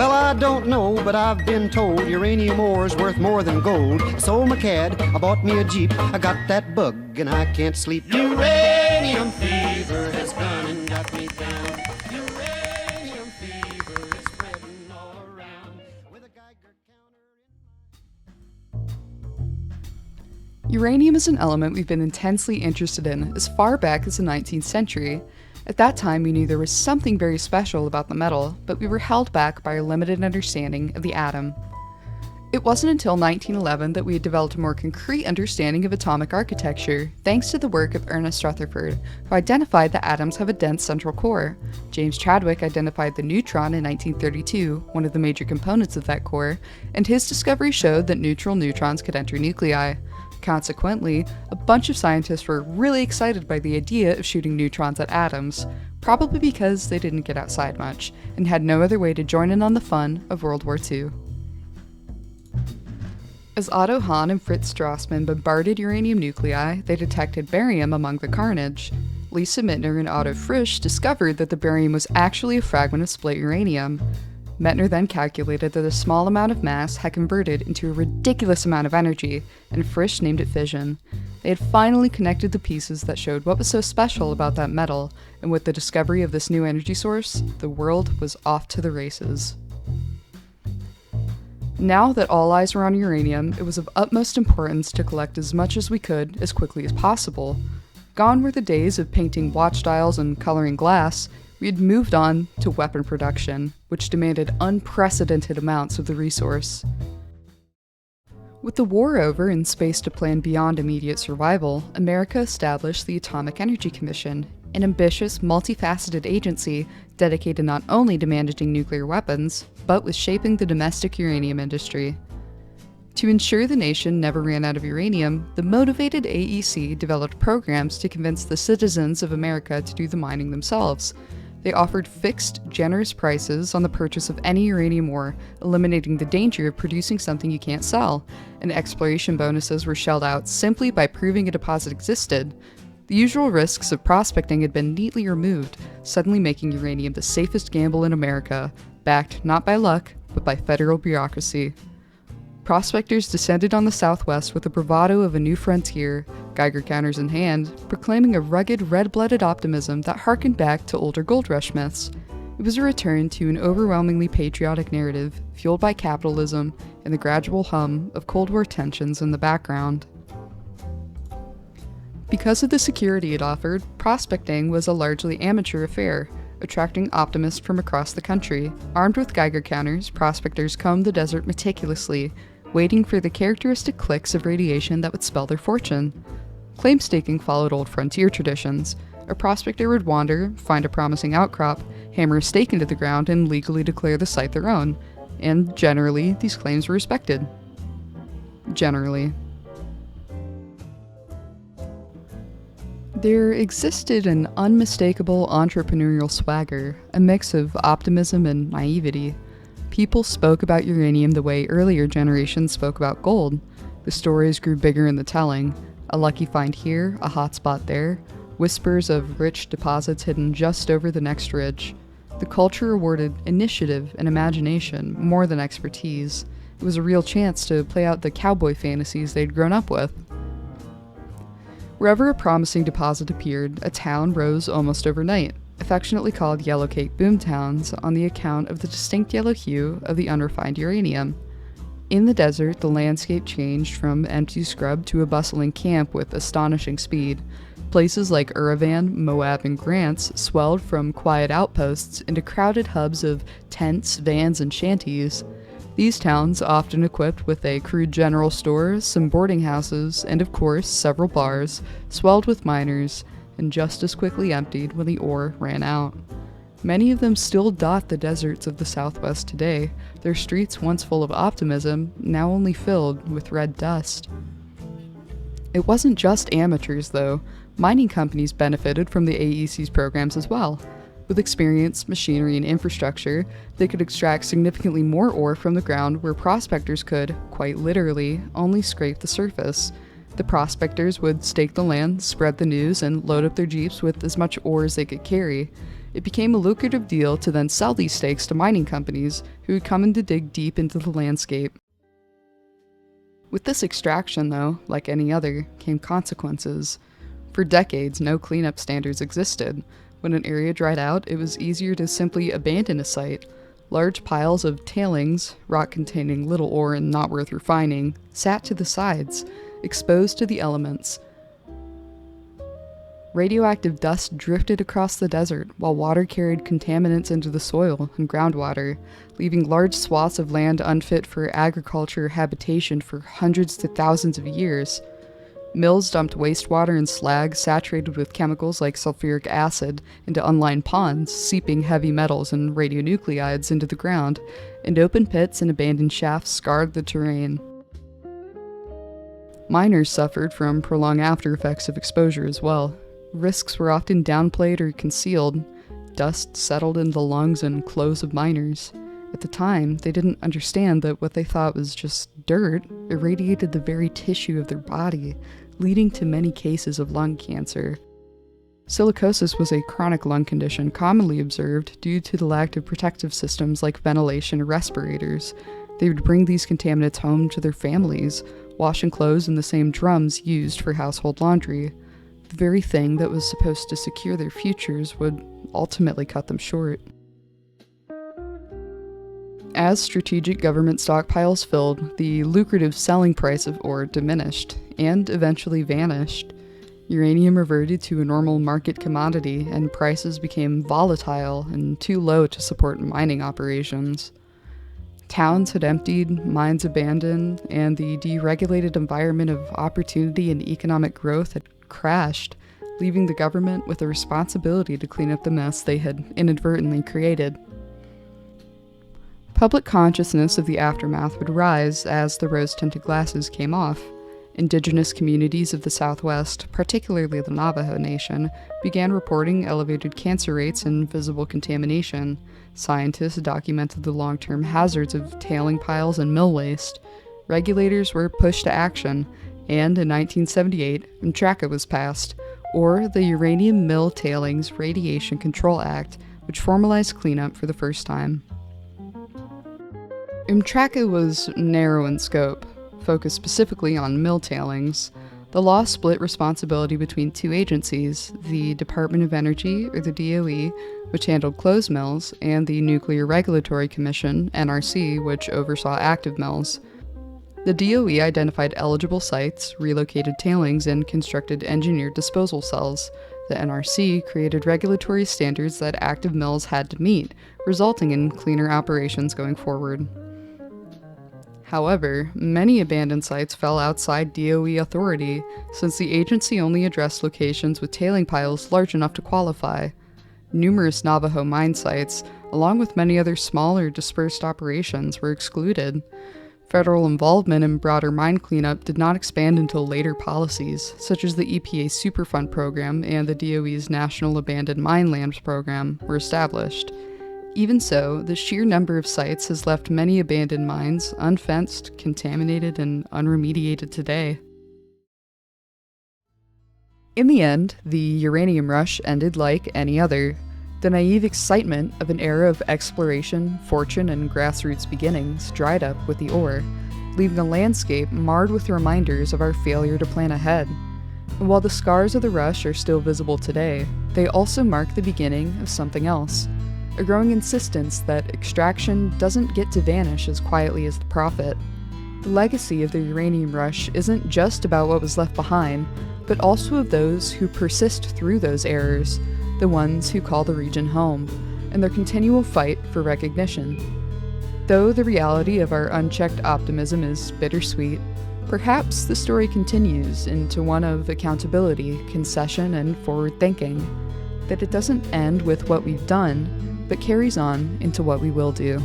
Well, I don't know, but I've been told uranium ore's worth more than gold. Sold my cad, I bought me a Jeep. I got that bug and I can't sleep. Uranium fever has gone and got me down. Uranium fever is spreading all around. With a Geiger counter in Uranium is an element we've been intensely interested in as far back as the 19th century. At that time, we knew there was something very special about the metal, but we were held back by our limited understanding of the atom. It wasn't until 1911 that we had developed a more concrete understanding of atomic architecture, thanks to the work of Ernest Rutherford, who identified that atoms have a dense central core. James Chadwick identified the neutron in 1932, one of the major components of that core, and his discovery showed that neutral neutrons could enter nuclei. Consequently, a bunch of scientists were really excited by the idea of shooting neutrons at atoms, probably because they didn't get outside much, and had no other way to join in on the fun of World War II. As Otto Hahn and Fritz Strassmann bombarded uranium nuclei, they detected barium among the carnage. Lisa Meitner and Otto Frisch discovered that the barium was actually a fragment of split uranium. Meitner then calculated that a small amount of mass had converted into a ridiculous amount of energy, and Frisch named it fission. They had finally connected the pieces that showed what was so special about that metal, and with the discovery of this new energy source, the world was off to the races. Now that all eyes were on uranium, it was of utmost importance to collect as much as we could as quickly as possible. Gone were the days of painting watch dials and coloring glass. We had moved on to weapon production, which demanded unprecedented amounts of the resource. With the war over and space to plan beyond immediate survival, America established the Atomic Energy Commission, an ambitious, multifaceted agency dedicated not only to managing nuclear weapons, but with shaping the domestic uranium industry. To ensure the nation never ran out of uranium, the motivated AEC developed programs to convince the citizens of America to do the mining themselves. They offered fixed, generous prices on the purchase of any uranium ore, eliminating the danger of producing something you can't sell, and exploration bonuses were shelled out simply by proving a deposit existed. The usual risks of prospecting had been neatly removed, suddenly making uranium the safest gamble in America, backed not by luck, but by federal bureaucracy. Prospectors descended on the Southwest with the bravado of a new frontier, Geiger counters in hand, proclaiming a rugged, red-blooded optimism that harkened back to older gold rush myths. It was a return to an overwhelmingly patriotic narrative, fueled by capitalism and the gradual hum of Cold War tensions in the background. Because of the security it offered, prospecting was a largely amateur affair, attracting optimists from across the country. Armed with Geiger counters, prospectors combed the desert meticulously, waiting for the characteristic clicks of radiation that would spell their fortune. Claim staking followed old frontier traditions. A prospector would wander, find a promising outcrop, hammer a stake into the ground, and legally declare the site their own. And generally, these claims were respected. Generally. There existed an unmistakable entrepreneurial swagger, a mix of optimism and naivety. People spoke about uranium the way earlier generations spoke about gold. The stories grew bigger in the telling. A lucky find here, a hot spot there, whispers of rich deposits hidden just over the next ridge. The culture awarded initiative and imagination more than expertise. It was a real chance to play out the cowboy fantasies they'd grown up with. Wherever a promising deposit appeared, a town rose almost overnight, affectionately called Yellowcake Boomtowns on the account of the distinct yellow hue of the unrefined uranium. In the desert, the landscape changed from empty scrub to a bustling camp with astonishing speed. Places like Uravan, Moab, and Grants swelled from quiet outposts into crowded hubs of tents, vans, and shanties. These towns, often equipped with a crude general store, some boarding houses, and of course several bars, swelled with miners, and just as quickly emptied when the ore ran out. Many of them still dot the deserts of the Southwest today, their streets once full of optimism, now only filled with red dust. It wasn't just amateurs, though. Mining companies benefited from the AEC's programs as well. With experience, machinery, and infrastructure, they could extract significantly more ore from the ground where prospectors could, quite literally, only scrape the surface. The prospectors would stake the land, spread the news, and load up their jeeps with as much ore as they could carry. It became a lucrative deal to then sell these stakes to mining companies who would come in to dig deep into the landscape. With this extraction, though, like any other, came consequences. For decades, no cleanup standards existed. When an area dried out, it was easier to simply abandon a site. Large piles of tailings, rock containing little ore and not worth refining, sat to the sides, exposed to the elements. Radioactive dust drifted across the desert, while water carried contaminants into the soil and groundwater, leaving large swaths of land unfit for agriculture habitation for hundreds to thousands of years. Mills dumped wastewater and slag saturated with chemicals like sulfuric acid into unlined ponds, seeping heavy metals and radionuclides into the ground, and open pits and abandoned shafts scarred the terrain. Miners suffered from prolonged after effects of exposure as well. Risks were often downplayed or concealed. Dust settled in the lungs and clothes of miners. At the time, they didn't understand that what they thought was just dirt irradiated the very tissue of their body, leading to many cases of lung cancer. Silicosis was a chronic lung condition commonly observed due to the lack of protective systems like ventilation or respirators. They would bring these contaminants home to their families, washing clothes in the same drums used for household laundry. The very thing that was supposed to secure their futures would ultimately cut them short. As strategic government stockpiles filled, the lucrative selling price of ore diminished, and eventually vanished. Uranium reverted to a normal market commodity, and prices became volatile and too low to support mining operations. Towns had emptied, mines abandoned, and the deregulated environment of opportunity and economic growth had crashed, leaving the government with a responsibility to clean up the mess they had inadvertently created. Public consciousness of the aftermath would rise as the rose-tinted glasses came off. Indigenous communities of the Southwest, particularly the Navajo Nation, began reporting elevated cancer rates and visible contamination. Scientists documented the long-term hazards of tailing piles and mill waste. Regulators were pushed to action, and in 1978, MTRACA was passed, or the Uranium Mill Tailings Radiation Control Act, which formalized cleanup for the first time. MTRACA was narrow in scope, focused specifically on mill tailings. The law split responsibility between two agencies, the Department of Energy, or the DOE, which handled closed mills, and the Nuclear Regulatory Commission, NRC, which oversaw active mills. The DOE identified eligible sites, relocated tailings, and constructed engineered disposal cells. The NRC created regulatory standards that active mills had to meet, resulting in cleaner operations going forward. However, many abandoned sites fell outside DOE authority, since the agency only addressed locations with tailing piles large enough to qualify. Numerous Navajo mine sites, along with many other smaller dispersed operations, were excluded. Federal involvement in broader mine cleanup did not expand until later policies, such as the EPA Superfund program and the DOE's National Abandoned Mine Lands program, were established. Even so, the sheer number of sites has left many abandoned mines unfenced, contaminated, and unremediated today. In the end, the uranium rush ended like any other. The naive excitement of an era of exploration, fortune, and grassroots beginnings dried up with the ore, leaving a landscape marred with reminders of our failure to plan ahead. And while the scars of the rush are still visible today, they also mark the beginning of something else. A growing insistence that extraction doesn't get to vanish as quietly as the profit. The legacy of the uranium rush isn't just about what was left behind, but also of those who persist through those errors, the ones who call the region home, and their continual fight for recognition. Though the reality of our unchecked optimism is bittersweet, perhaps the story continues into one of accountability, concession, and forward thinking, that it doesn't end with what we've done, but carries on into what we will do.